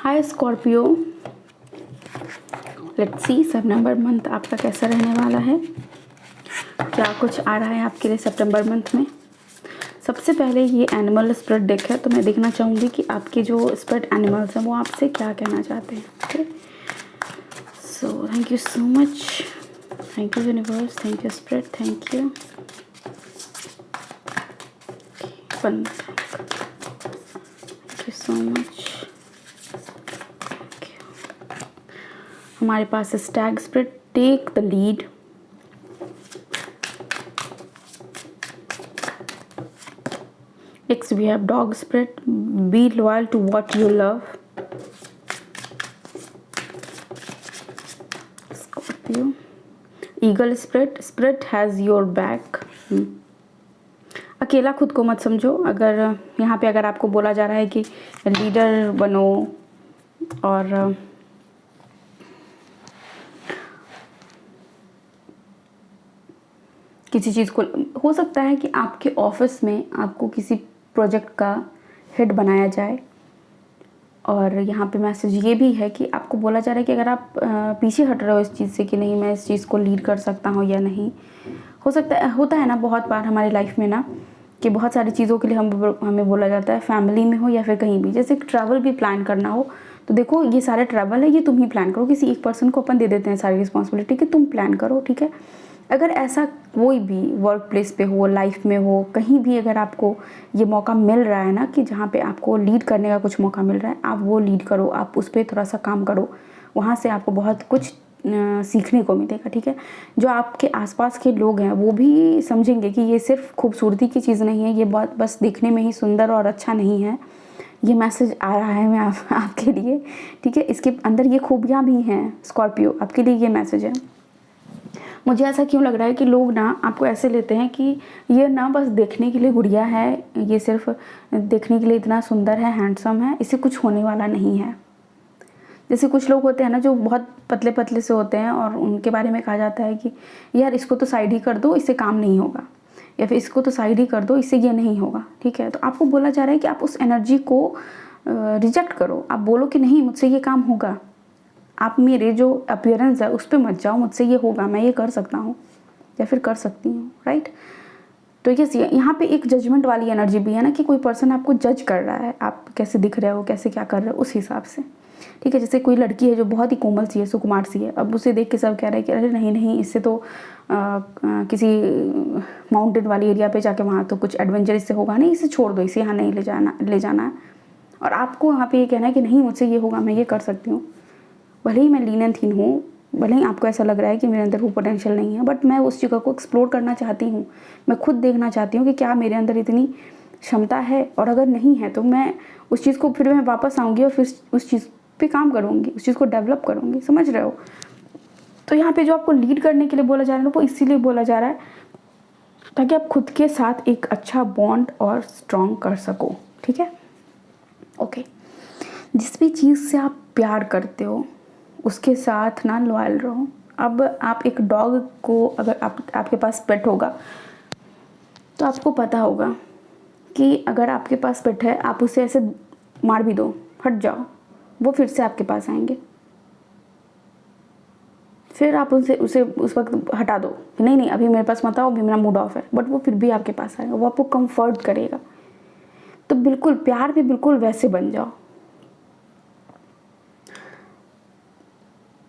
Hi Scorpio, let's see September month आपका कैसा रहने वाला है। क्या कुछ आ रहा है आपके लिए सितंबर मंथ में। सबसे पहले ये एनिमल स्पिरिट डेक है, तो मैं देखना चाहूँगी कि आपके जो स्पिरिट एनिमल्स हैं वो आपसे क्या कहना चाहते हैं। Okay, so thank you so much, thank you universe, thank you spirit, thank you. Thank you so much. हमारे पास stag spirit, take the lead. Next we have dog spirit, be loyal to what you love. Scorpio, eagle spirit, spirit has your back. अकेला खुद को मत समझो। अगर यहाँ पे अगर आपको बोला जा रहा है कि लीडर बनो और किसी चीज़ को, हो सकता है कि आपके ऑफिस में आपको किसी प्रोजेक्ट का हेड बनाया जाए, और यहाँ पे मैसेज ये भी है कि आपको बोला जा रहा है कि अगर आप पीछे हट रहे हो इस चीज़ से कि नहीं मैं इस चीज़ को लीड कर सकता हूँ या नहीं। हो सकता है, होता है ना बहुत बार हमारी लाइफ में ना कि बहुत सारी चीज़ों के लिए हमें बोला जाता है, फैमिली में हो या फिर कहीं भी, जैसे ट्रैवल भी प्लान करना हो तो देखो ये सारे ट्रैवल है ये तुम ही प्लान करो। किसी एक पर्सन को अपन दे देते हैं सारी रिस्पॉन्सिबिलिटी कि तुम प्लान करो, ठीक है। अगर ऐसा कोई भी वर्क प्लेस पे हो, लाइफ में हो, कहीं भी अगर आपको ये मौका मिल रहा है ना कि जहाँ पे आपको लीड करने का कुछ मौका मिल रहा है, आप वो लीड करो, आप उस पर थोड़ा सा काम करो, वहाँ से आपको बहुत कुछ सीखने को मिलेगा, ठीक है। जो आपके आसपास के लोग हैं वो भी समझेंगे कि ये सिर्फ खूबसूरती की चीज़ नहीं है, ये बहुत बस दिखने में ही सुंदर और अच्छा नहीं है। ये मैसेज आ रहा है मैं आपके लिए, ठीक है। इसके अंदर ये खूबियाँ भी हैं स्कॉर्पियो, आपके लिए ये मैसेज है। मुझे ऐसा क्यों लग रहा है कि लोग ना आपको ऐसे लेते हैं कि ये ना बस देखने के लिए गुड़िया है, ये सिर्फ देखने के लिए इतना सुंदर है, हैंडसम है, इससे कुछ होने वाला नहीं है। जैसे कुछ लोग होते हैं ना जो बहुत पतले पतले से होते हैं और उनके बारे में कहा जाता है कि यार इसको तो साइड ही कर दो, इससे काम नहीं होगा, या फिर इसको तो साइड ही कर दो, इससे ये नहीं होगा, ठीक है। तो आपको बोला जा रहा है कि आप उस एनर्जी को रिजेक्ट करो। आप बोलो कि नहीं मुझसे ये काम होगा, आप मेरे जो अपीयरेंस है उस पर मत जाओ, मुझसे ये होगा, मैं ये कर सकता हूँ या फिर कर सकती हूँ, राइट। तो ये यहाँ पे एक जजमेंट वाली एनर्जी भी है ना कि कोई पर्सन आपको जज कर रहा है, आप कैसे दिख रहे हो, कैसे क्या कर रहे हो, उस हिसाब से, ठीक है। जैसे कोई लड़की है जो बहुत ही कोमल सी है, सुकुमार सी है, अब उसे देख के सब कह रहे हैं कि अरे नहीं नहीं इससे तो किसी माउंटेन वाली एरिया पे जाके वहाँ तो कुछ एडवेंचर इससे होगा नहीं, इसे छोड़ दो, इसे यहाँ नहीं ले जाना है। और आपको वहाँ पे ये कहना है कि नहीं मुझसे ये होगा, मैं ये कर सकती हूँ। भले ही मैं लीन एंड थीन हूँ, भले ही आपको ऐसा लग रहा है कि मेरे अंदर वो पोटेंशियल नहीं है, बट मैं उस जगह को एक्सप्लोर करना चाहती हूँ। मैं खुद देखना चाहती हूँ कि क्या मेरे अंदर इतनी क्षमता है, और अगर नहीं है तो मैं उस चीज़ को फिर मैं वापस आऊँगी और फिर उस चीज़ पे काम करूँगी, उस चीज़ को डेवलप करूँगी, समझ रहे हो। तो यहाँ पे जो आपको लीड करने के लिए बोला जा रहा है वो इसीलिए बोला जा रहा है ताकि आप खुद के साथ एक अच्छा बॉन्ड और स्ट्रॉन्ग कर सको, ठीक है। ओके, जिस भी चीज़ से आप प्यार करते हो उसके साथ ना लॉयल रहो। अब आप एक डॉग को, अगर आपके पास पेट होगा तो आपको पता होगा कि अगर आपके पास पेट है, आप उसे ऐसे मार भी दो, हट जाओ, वो फिर से आपके पास आएंगे। फिर आप उसे उस वक्त हटा दो कि नहीं नहीं अभी मेरे पास मत आओ, अभी मेरा मूड ऑफ है, बट वो फिर भी आपके पास आएगा, वो आपको कंफर्ट करेगा। तो बिल्कुल प्यार भी बिल्कुल वैसे बन जाओ।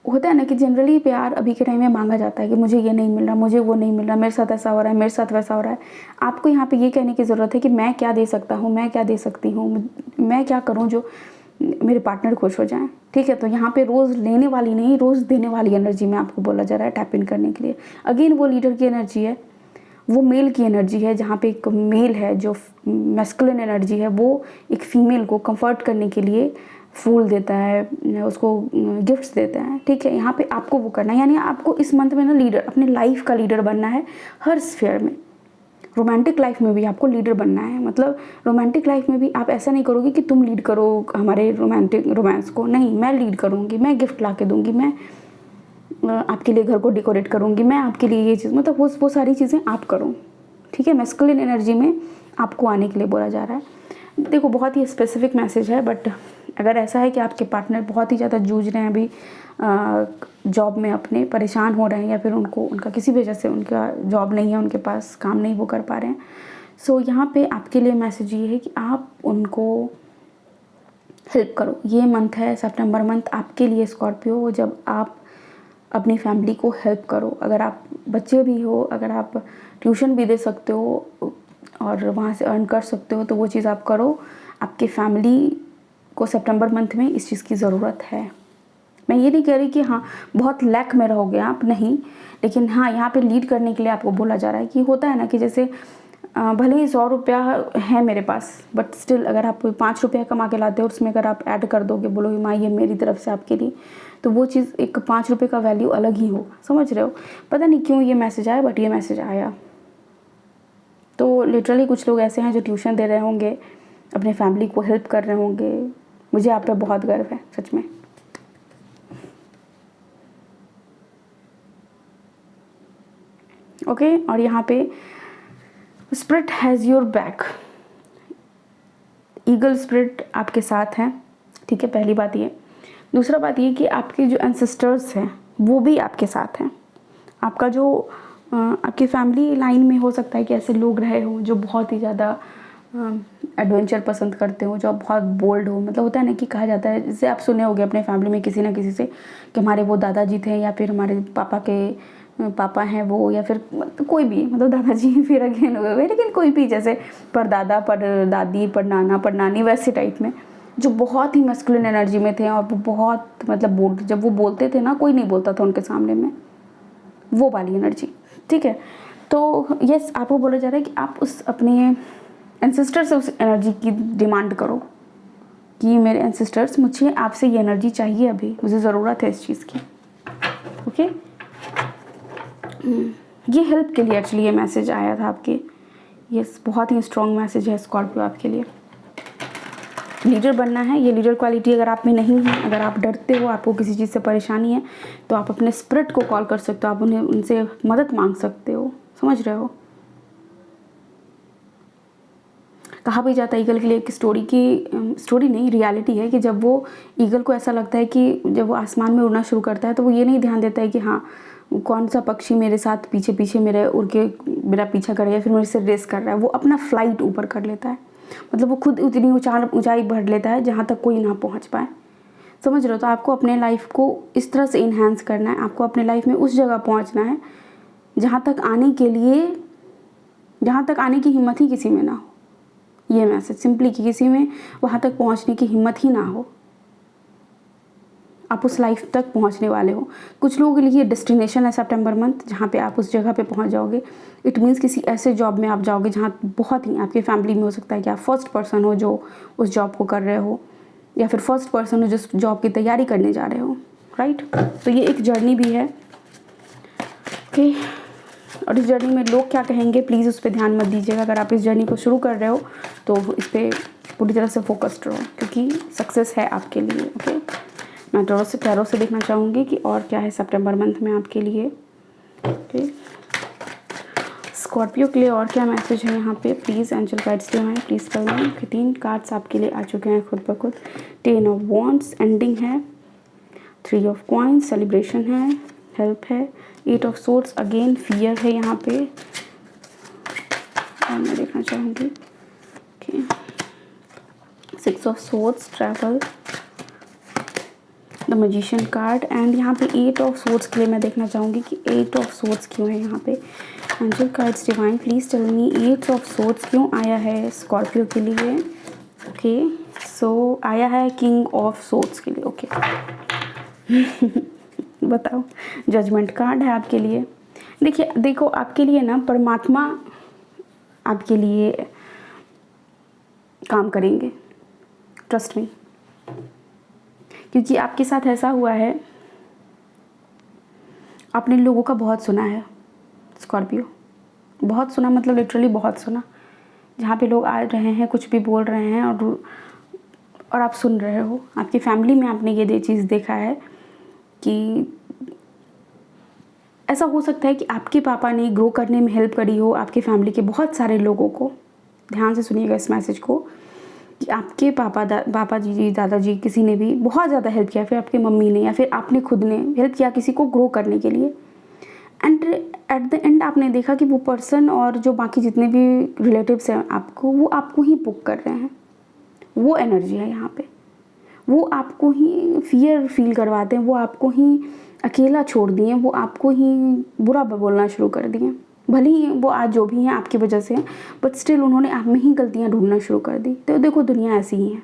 होता है ना कि जनरली प्यार अभी के टाइम में मांगा जाता है कि मुझे ये नहीं मिल रहा, मुझे वो नहीं मिल रहा, मेरे साथ ऐसा हो रहा है, मेरे साथ वैसा हो रहा है। आपको यहाँ पे ये कहने की ज़रूरत है कि मैं क्या दे सकता हूँ, मैं क्या दे सकती हूँ, मैं क्या करूँ जो मेरे पार्टनर खुश हो जाएं, ठीक है। तो यहाँ पे रोज़ लेने वाली नहीं, रोज़ देने वाली एनर्जी में आपको बोला जा रहा है टैप इन करने के लिए। अगेन वो लीडर की एनर्जी है, वो मेल की एनर्जी है, जहाँ पे एक मेल है जो मैस्कुलिन एनर्जी है, वो एक फीमेल को कंफर्ट करने के लिए फूल देता है, उसको गिफ्ट्स देता है, ठीक है। यहाँ पे आपको वो करना है, यानी आपको इस मंथ में ना लीडर, अपने लाइफ का लीडर बनना है हर स्फेयर में। रोमांटिक लाइफ में भी आपको लीडर बनना है, मतलब रोमांटिक लाइफ में भी आप ऐसा नहीं करोगे कि तुम लीड करो हमारे रोमांस को, नहीं, मैं लीड करूँगी, मैं गिफ्ट ला के दूँगी, मैं आपके लिए घर को डेकोरेट करूँगी, मैं आपके लिए ये चीज़, मतलब वो सारी चीज़ें आप करो, ठीक है। मैस्कुलिन एनर्जी में आपको आने के लिए बोला जा रहा है। देखो बहुत ही स्पेसिफिक मैसेज है, बट अगर ऐसा है कि आपके पार्टनर बहुत ही ज़्यादा जूझ रहे हैं अभी जॉब में, अपने परेशान हो रहे हैं, या फिर उनका किसी वजह से उनका जॉब नहीं है, उनके पास काम नहीं वो कर पा रहे हैं, सो यहाँ पे आपके लिए मैसेज ये है कि आप उनको हेल्प करो। ये मंथ है, सितंबर मंथ आपके लिए स्कॉर्पियो, जब आप अपनी फैमिली को हेल्प करो। अगर आप बच्चे भी हो, अगर आप ट्यूशन भी दे सकते हो और वहाँ से अर्न कर सकते हो, तो वो चीज़ आप करो। आपके फैमिली को सितंबर मंथ में इस चीज़ की ज़रूरत है। मैं ये नहीं कह रही कि हाँ बहुत लैक में रहोगे आप, नहीं, लेकिन हाँ यहाँ पे लीड करने के लिए आपको बोला जा रहा है कि होता है ना कि जैसे भले ही 100 रुपया है मेरे पास, बट स्टिल अगर आप 5 रुपया कमा के लाते हो, उसमें अगर आप ऐड कर दोगे, बोलोगे माँ ये मेरी तरफ से आपके लिए, तो वो चीज़ एक 5 रुपये का वैल्यू अलग ही हो। समझ रहे हो? पता नहीं क्यों ये मैसेज आया, बट ये मैसेज आया। तो लिटरली कुछ लोग ऐसे हैं जो ट्यूशन दे रहे होंगे, अपने फैमिली को हेल्प कर रहे होंगे। मुझे आप पे बहुत गर्व है सच में। ओके, और यहाँ पे spirit has your back, eagle spirit आपके साथ हैं, ठीक है, पहली बात ये। दूसरा बात ये कि आपके जो एंसेस्टर्स हैं वो भी आपके साथ हैं। आपका जो आपकी फैमिली लाइन में हो सकता है कि ऐसे लोग रहे हों जो बहुत ही ज़्यादा एडवेंचर पसंद करते हो, जो बहुत बोल्ड हो। मतलब होता है ना कि कहा जाता है, जैसे आप सुने होंगे अपने फैमिली में किसी ना किसी से कि हमारे वो दादाजी थे, या फिर हमारे पापा के पापा हैं वो, या फिर कोई भी, मतलब दादाजी फिर अगेन हो गए, लेकिन कोई भी, जैसे परदादा, परदादी, परनाना, परनानी, वैसे टाइप में, जो बहुत ही मस्कुलिन एनर्जी में थे और वो बहुत मतलब बोल्ड, जब वो बोलते थे ना कोई नहीं बोलता था उनके सामने में, वो वाली एनर्जी, ठीक है। तो यस, आपको बोला जा रहा है कि आप उस अपने एंसेस्टर से उस एनर्जी की डिमांड करो कि मेरे एंसेस्टर्स, मुझे आपसे ये एनर्जी चाहिए, अभी मुझे ज़रूरत है इस चीज़ की। ओके, ये हेल्प के लिए एक्चुअली ये मैसेज आया था आपके। यस, बहुत ही स्ट्रॉन्ग मैसेज है स्कॉर्पियो आपके लिए। लीडर बनना है, ये लीडर क्वालिटी अगर आप में नहीं है, अगर आप डरते हो, आपको किसी चीज़ से परेशानी है, तो आप अपने स्पिरिट को कॉल कर सकते हो, आप उनसे मदद मांग सकते हो। समझ रहे हो? कहा भी जाता है ईगल के लिए एक स्टोरी नहीं, रियलिटी है कि जब वो ईगल को ऐसा लगता है कि जब वो आसमान में उड़ना शुरू करता है, तो वो ये नहीं ध्यान देता है कि हाँ कौन सा पक्षी मेरे साथ पीछे पीछे मेरे उड़ के मेरा पीछा कर रहा है, फिर मेरे से रेस कर रहा है। वो अपना फ्लाइट ऊपर कर लेता है, मतलब वो खुद उतनी ऊंचाई बढ़ लेता है जहाँ तक कोई ना पहुँच पाए। समझ रहे हो? तो आपको अपने लाइफ को इस तरह से इन्हांस करना है, आपको अपने लाइफ में उस जगह पहुँचना है जहाँ तक आने की हिम्मत ही किसी में ना हो। ये मैसेज सिंपली कि किसी में वहाँ तक पहुँचने की हिम्मत ही ना हो, आप उस लाइफ तक पहुँचने वाले हो। कुछ लोगों के लिए डेस्टिनेशन है सितंबर मंथ, जहाँ पे आप उस जगह पे पहुँच जाओगे। इट मीन्स किसी ऐसे जॉब में आप जाओगे जहाँ बहुत ही, आपकी फैमिली में हो सकता है कि आप फर्स्ट पर्सन हो जो उस जॉब को कर रहे हो, या फिर फर्स्ट पर्सन हो जिस जॉब की तैयारी करने जा रहे हो, राइट। तो ये एक जर्नी भी है, ओके। और इस जर्नी में लोग क्या कहेंगे, प्लीज़ उस पर ध्यान मत दीजिएगा। अगर आप इस जर्नी को शुरू कर रहे हो तो इस पर पूरी तरह से फोकस्ड रहो, क्योंकि सक्सेस है आपके लिए, ओके। मैं टैरो से देखना चाहूँगी कि और क्या है सितंबर मंथ में आपके लिए, ओके। स्कॉर्पियो के लिए और क्या मैसेज है यहाँ पे, please angel guides divine please कर लें। 3 कार्ड्स आपके लिए आ चुके हैं खुद ब खुद। 10 ऑफ वॉन्ड्स एंडिंग है, 3 ऑफ कॉइन्स सेलिब्रेशन है, हेल्प है, 8 ऑफ सोर्ड्स अगेन फियर है यहाँ पे, और मैं देखना चाहूँगी, okay. 6 of swords travel, the magician card, and यहाँ पे 8 ऑफ सोर्ड्स के लिए मैं देखना चाहूँगी कि 8 ऑफ सोर्ड्स क्यों है यहाँ पे। Angel cards divine please tell me 8 of swords क्यों आया है स्कॉर्पियो के लिए, ओके। सो आया है किंग ऑफ सोर्ड्स के लिए, ओके। बताओ, जजमेंट कार्ड है आपके लिए। देखो आपके लिए ना परमात्मा आपके लिए काम करेंगे, ट्रस्ट मी, क्योंकि आपके साथ ऐसा हुआ है, आपने लोगों का बहुत सुना है स्कॉर्पियो, बहुत सुना, मतलब लिटरली बहुत सुना। जहाँ पे लोग आ रहे हैं, कुछ भी बोल रहे हैं, और आप सुन रहे हो। आपकी फैमिली में आपने ये चीज़ देखा है कि ऐसा हो सकता है कि आपके पापा ने ग्रो करने में हेल्प करी हो आपकी फैमिली के बहुत सारे लोगों को। ध्यान से सुनिएगा इस मैसेज को आपके पापा जी, दादाजी किसी ने भी बहुत ज़्यादा हेल्प किया, फिर आपकी मम्मी ने या फिर आपने खुद ने हेल्प किया किसी को ग्रो करने के लिए, एंड एट द एंड आपने देखा कि वो पर्सन और जो बाकी जितने भी रिलेटिव्स हैं आपको, वो आपको ही पुक कर रहे हैं। वो एनर्जी है यहाँ पे। वो आपको ही फियर फील करवाते हैं, वो आपको ही अकेला छोड़ दिए, वो आपको ही बुरा बोलना शुरू कर दिए। भले ही वो आज जो भी हैं आपकी वजह से हैं, बट स्टिल उन्होंने आप में ही गलतियाँ ढूंढना शुरू कर दी। तो देखो दुनिया ऐसी ही है।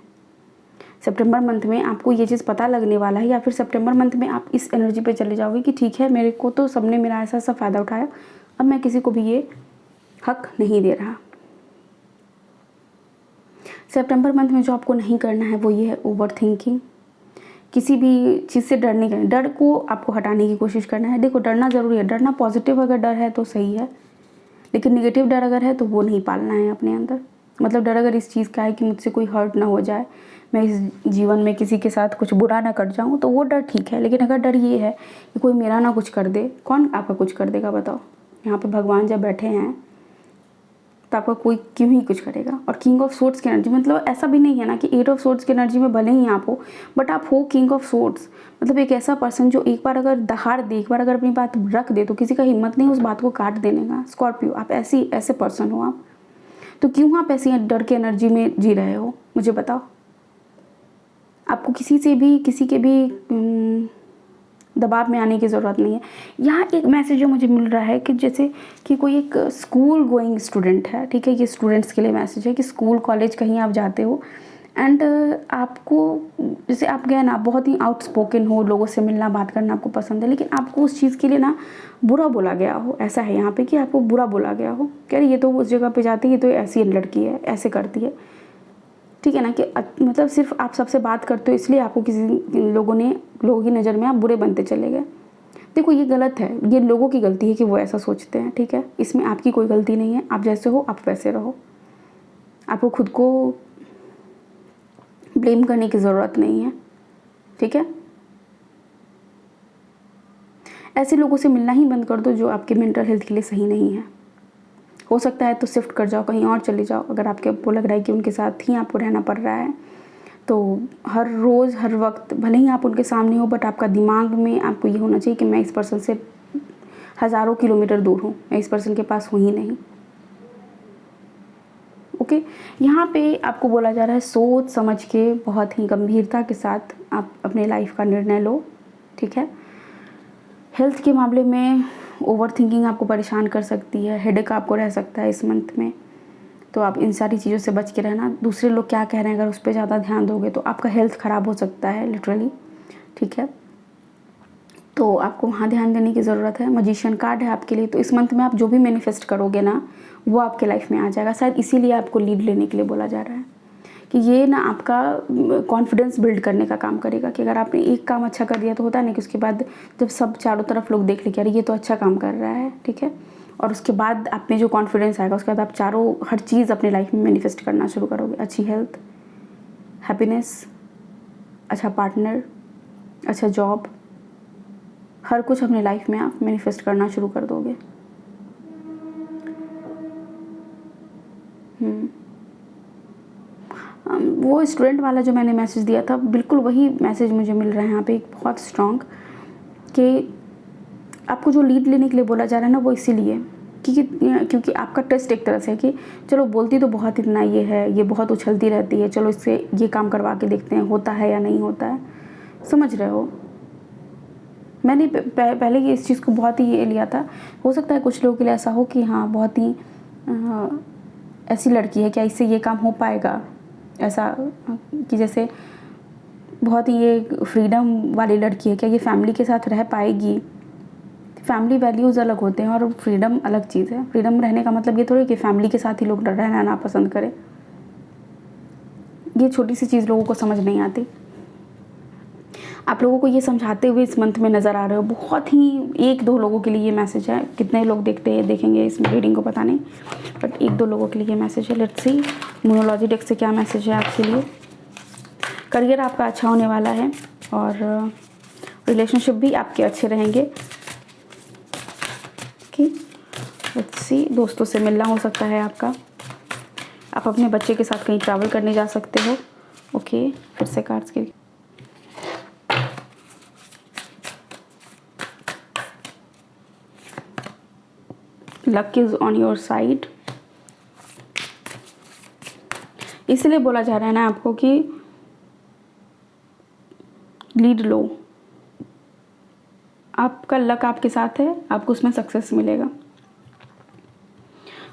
सितंबर मंथ में आपको ये चीज़ पता लगने वाला है, या फिर सितंबर मंथ में आप इस एनर्जी पे चले जाओगे कि ठीक है, मेरे को तो सबने मेरा ऐसा सा फ़ायदा उठाया, अब मैं किसी को भी ये हक नहीं दे रहा। सितंबर मंथ में जो आपको नहीं करना है वो ये है ओवर थिंकिंग। किसी भी चीज़ से डर नहीं करना, डर को आपको हटाने की कोशिश करना है। देखो डरना ज़रूरी है, डरना पॉजिटिव अगर डर है तो सही है, लेकिन नेगेटिव डर अगर है तो वो नहीं पालना है अपने अंदर। मतलब डर अगर इस चीज़ का है कि मुझसे कोई हर्ट ना हो जाए, मैं इस जीवन में किसी के साथ कुछ बुरा ना कर जाऊँ, तो वो डर ठीक है। लेकिन अगर डर ये है कि कोई मेरा ना कुछ कर दे, कौन आपका कुछ कर देगा बताओ? यहाँ पे भगवान जब बैठे हैं तो आपका कोई क्यों ही कुछ करेगा। और किंग ऑफ सोर्ड्स की एनर्जी, मतलब ऐसा भी नहीं है ना कि 8 ऑफ सोर्ड्स की एनर्जी में भले ही आप हो, बट आप हो किंग ऑफ सोर्ड्स। मतलब एक ऐसा पर्सन जो एक बार अगर दहाड़ दे, एक बार अगर अपनी बात रख दे तो किसी का हिम्मत नहीं उस बात को काट देने का। स्कॉर्पियो, आप ऐसे पर्सन हो आप। तो क्यों आप ऐसी डर की एनर्जी में जी रहे हो, मुझे बताओ। आपको किसी के भी दबाव में आने की ज़रूरत नहीं है। यहाँ एक मैसेज जो मुझे मिल रहा है कि जैसे कि कोई एक स्कूल गोइंग स्टूडेंट है, ठीक है, ये स्टूडेंट्स के लिए मैसेज है कि स्कूल कॉलेज कहीं आप जाते हो एंड आपको, जैसे आप गए ना, बहुत ही आउटस्पोकन हो, लोगों से मिलना बात करना आपको पसंद है, लेकिन आपको उस चीज़ के लिए ना बुरा बोला गया हो। ऐसा है यहाँ पे कि आपको बुरा बोला गया हो, कह रही ये तो उस जगह पे जाती है, ये तो ऐसी लड़की है, ऐसे करती है, ठीक है ना, कि मतलब सिर्फ आप सबसे बात करते हो इसलिए आपको लोगों की नज़र में आप बुरे बनते चले गए। देखो ये गलत है, ये लोगों की गलती है कि वो ऐसा सोचते हैं, ठीक है, इसमें आपकी कोई गलती नहीं है। आप जैसे हो आप वैसे रहो, आपको खुद को ब्लेम करने की ज़रूरत नहीं है, ठीक है। ऐसे लोगों से मिलना ही बंद कर दो जो आपके मेंटल हेल्थ के लिए सही नहीं है। हो सकता है तो शिफ्ट कर जाओ, कहीं और चले जाओ, अगर आपको लग रहा है कि उनके साथ ही आपको रहना पड़ रहा है। तो हर रोज़ हर वक्त भले ही आप उनके सामने हो, बट आपका दिमाग में आपको ये होना चाहिए कि मैं इस पर्सन से हज़ारों किलोमीटर दूर हूँ, मैं इस पर्सन के पास हूँ ही नहीं। ओके, यहाँ पे आपको बोला जा रहा है सोच समझ के, बहुत ही गंभीरता के साथ आप अपने लाइफ का निर्णय लो, ठीक है। हेल्थ के मामले में ओवर थिंकिंग आपको परेशान कर सकती है, हेडेक आपको रह सकता है इस मंथ में, तो आप इन सारी चीज़ों से बच के रहना। दूसरे लोग क्या कह रहे हैं अगर उस पर ज़्यादा ध्यान दोगे तो आपका हेल्थ ख़राब हो सकता है लिटरली, ठीक है। तो आपको वहाँ ध्यान देने की ज़रूरत है। मजिशियन कार्ड है आपके लिए, तो इस मंथ में आप जो भी मैनिफेस्ट करोगे ना वो आपके लाइफ में आ जाएगा। शायद इसीलिए आपको लीड लेने के लिए बोला जा रहा है कि ये ना आपका कॉन्फिडेंस बिल्ड करने का काम करेगा। कि अगर आपने एक काम अच्छा कर दिया तो होता है ना कि उसके बाद जब सब चारों तरफ लोग देख ले कि अरे ये तो अच्छा काम कर रहा है, ठीक है, और उसके बाद आप में जो कॉन्फिडेंस आएगा उसके बाद आप हर चीज़ अपनी लाइफ में मैनिफेस्ट करना शुरू करोगे। अच्छी हेल्थ, हैप्पीनेस, अच्छा पार्टनर, अच्छा जॉब, हर कुछ अपनी लाइफ में आप मैनिफेस्ट करना शुरू कर दोगे। वो स्टूडेंट वाला जो मैंने मैसेज दिया था, बिल्कुल वही मैसेज मुझे मिल रहा है यहाँ पे, एक बहुत स्ट्रॉन्ग, कि आपको जो लीड लेने के लिए बोला जा रहा है ना वो इसीलिए क्योंकि आपका टेस्ट एक तरह से है कि चलो बोलती तो बहुत इतना ये है, ये बहुत उछलती रहती है, चलो इससे ये काम करवा के देखते हैं होता है या नहीं होता है। समझ रहे हो, मैंने पहले ये इस चीज़ को बहुत ही ये लिया था। हो सकता है कुछ लोगों के लिए ऐसा हो कि हाँ बहुत ही ऐसी लड़की है, क्या इससे ये काम हो पाएगा, ऐसा कि जैसे बहुत ही ये फ्रीडम वाली लड़की है, क्या ये फैमिली के साथ रह पाएगी। फैमिली वैल्यूज़ अलग होते हैं और फ्रीडम अलग चीज़ है। फ्रीडम रहने का मतलब ये थोड़ी कि फैमिली के साथ ही लोग रहना ना पसंद करें। ये छोटी सी चीज़ लोगों को समझ नहीं आती। आप लोगों को ये समझाते हुए इस मंथ में नज़र आ रहे हो। बहुत ही 1-2 लोगों के लिए ये मैसेज है, कितने लोग देखेंगे इस रीडिंग को पता नहीं, बट 1-2 लोगों के लिए ये मैसेज है। लेट्स सी न्यूमरोलॉजी डेक से क्या मैसेज है आपके लिए। करियर आपका अच्छा होने वाला है और रिलेशनशिप भी आपके अच्छे रहेंगे। ओके, लेट्स सी दोस्तों से मिलना हो सकता है आपका। आप अपने बच्चे के साथ कहीं ट्रैवल करने जा सकते हो। ओके, फिर से कार्ड्स के luck is on your side. इसलिए बोला जा रहा है ना आपको कि लीड लो, आपका लक आपके साथ है, आपको उसमें सक्सेस मिलेगा।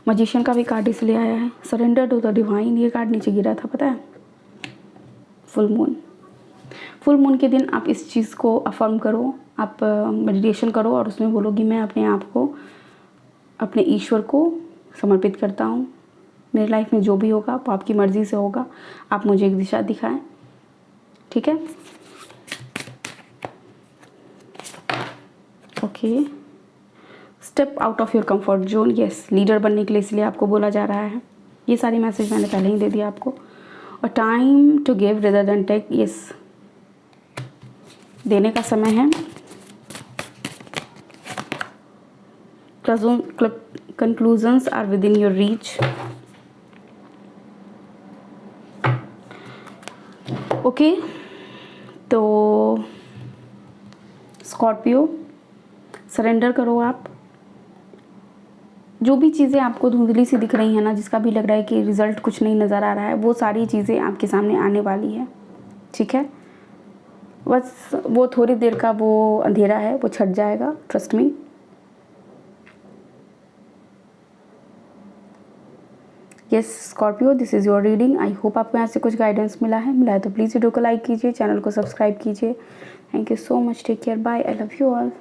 मजिशियन का भी कार्ड इसलिए आया है, सरेंडर टू द डिवाइन। ये कार्ड नीचे गिरा था, पता है। फुल मून के दिन आप इस चीज़ को अफर्म करो, आप मेडिटेशन करो और उसमें बोलो कि मैं अपने आप को अपने ईश्वर को समर्पित करता हूँ। मेरी लाइफ में जो भी होगा वो आपकी मर्ज़ी से होगा, आप मुझे एक दिशा दिखाएं, ठीक है। Okay, step out of your comfort zone. Yes, leader बनने के लिए इसलिए आपको बोला जा रहा है। ये सारी मैसेज मैंने पहले ही दे दिया आपको। और time to give rather than take. Yes, देने का समय है। Conclusions are within your reach. Okay, तो स्कॉर्पियो, सरेंडर करो आप। जो भी चीज़ें आपको धुंधली सी दिख रही हैं ना, जिसका भी लग रहा है कि रिज़ल्ट कुछ नहीं नज़र आ रहा है, वो सारी चीज़ें आपके सामने आने वाली है, ठीक है। बस वो थोड़ी देर का वो अंधेरा है, वो छट जाएगा, trust me. Yes Scorpio, this is your reading. I hope आपको यहाँ से कुछ गाइडेंस मिला है तो प्लीज़ वीडियो को लाइक कीजिए, चैनल को सब्सक्राइब कीजिए। Thank you so much, take care, bye, I love you all.